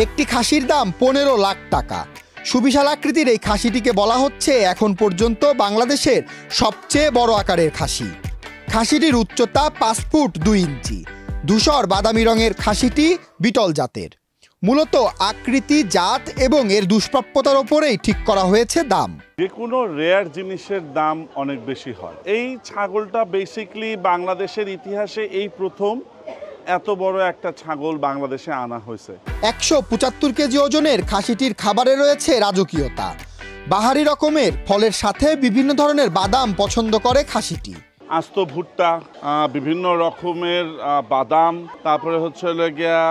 একটি খাসির দাম 15 লাখ টাকা। সুবিশাল আকৃতির এই খাসিটিকে বলা হচ্ছে এখন পর্যন্ত বাংলাদেশের সবচেয়ে বড় আকারের খাসি। খাসিটির উচ্চতা 5 ফুট 2 ইঞ্চি। ধূসর বাদামি রঙের খাসিটি বিটল জাতের। মূলত আকৃতি, জাত এবং এর দুষ্প্রাপ্যতার ওপরেই ঠিক করা হয়েছে দাম। যে কোনো রেয়ার জিনিসের দাম অনেক বেশি হয়। এই ছাগলটা বেসিক্যালি বাংলাদেশের ইতিহাসে এই প্রথম এত বড় একটা ছাগল বাংলাদেশে আনা হয়েছে। 175 কেজি ওজনের খাসিটির খাবারে রয়েছে রাজকীয়তা। বাহারি রকমের ফলের সাথে বিভিন্ন ধরনের বাদাম পছন্দ করে খাসিটি। আস্ত ভুট্টা, বিভিন্ন রকমের বাদাম, তারপরে হচ্ছে গিয়া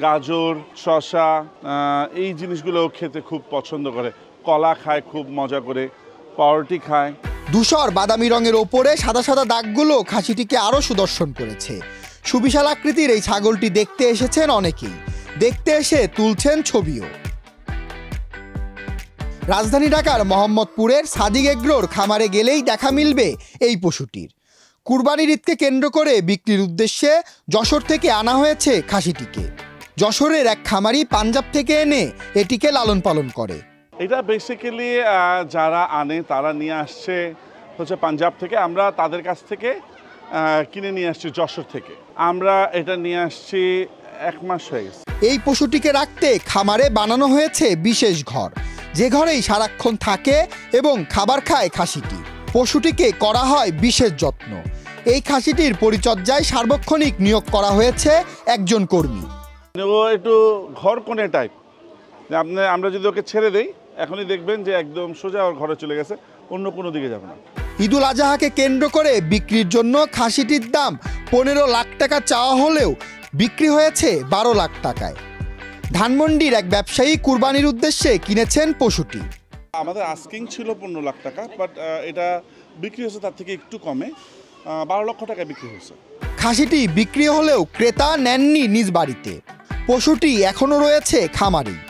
গাজর, শসা, এই জিনিসগুলো খেতে খুব পছন্দ করে। কলা খায় খুব মজা করে, পাউরুটি খায়। ধূসর বাদামি রঙের ওপরে সাদা সাদা দাগগুলো খাসিটিকে আরও সুদর্শন করেছে। সুবিশাল আকৃতির এই ছাগলটি দেখতে এসেছেন অনেকেই, দেখতে এসে তুলছেন ছবিও। রাজধানী ঢাকার মোহাম্মদপুরের সাদিক এগ্রোর খামারে গেলেই দেখা মিলবে এই পশুটির। কুরবানির ঈদকে কেন্দ্র করে বিক্রির উদ্দেশ্যে যশোর থেকে আনা হয়েছে খাসিটিকে। যশোরের এক খামারি পাঞ্জাব থেকে এনে এটিকে লালন পালন করে। এটা বেসিক্যালি যারা আনে তারা নিয়ে আসছে হচ্ছে পাঞ্জাব থেকে। আমরা তাদের কাছ থেকে কিনে নিয়ে আসছি যশোর থেকে। আমরা এটা নিয়ে আসছি 1 মাস হয়ে গেছে। এই পশুটিকে রাখতে খামারে বানানো হয়েছে বিশেষ ঘর, যে ঘরেই সারাক্ষণ থাকে এবং খাবার খায় খাসিটি। পশুটিকে করা হয় বিশেষ যত্ন। এই খাসিটির পরিচর্যায় সার্বক্ষণিক নিয়োগ করা হয়েছে একজন কর্মী। ও একটু ঘর কোণে টাইপ, আমরা যদি ওকে ছেড়ে দেই এখনই দেখবেন যে একদম সোজা ওর ঘরে চলে গেছে, অন্য কোনো দিকে যাবে না। ঈদুল আজহাকে কেন্দ্র করে বিক্রির জন্য খাসিটির দাম 15 লাখ টাকা চাওয়া হলেও বিক্রি হয়েছে 12 লাখ টাকায়। ধানমন্ডির এক ব্যবসায়ী কুরবানির উদ্দেশ্যে কিনেছেন পশুটি। আমাদের আস্কিং ছিল 15 লাখ টাকা, বাট এটা বিক্রি হয়েছে তার থেকে একটু কমে 12 লক্ষ টাকায় বিক্রি হয়েছে। খাসিটি বিক্রি হলেও ক্রেতা নেননি নিজ বাড়িতে। পশুটি এখনও রয়েছে খামারেই।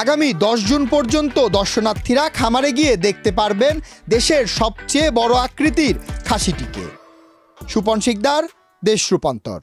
আগামী 10 জুন পর্যন্ত দর্শনার্থীরা খামারে গিয়ে দেখতে পারবেন দেশের সবচেয়ে বড় আকৃতির খাসিটিকে। সুপন শিকদার, দেশ রূপান্তর।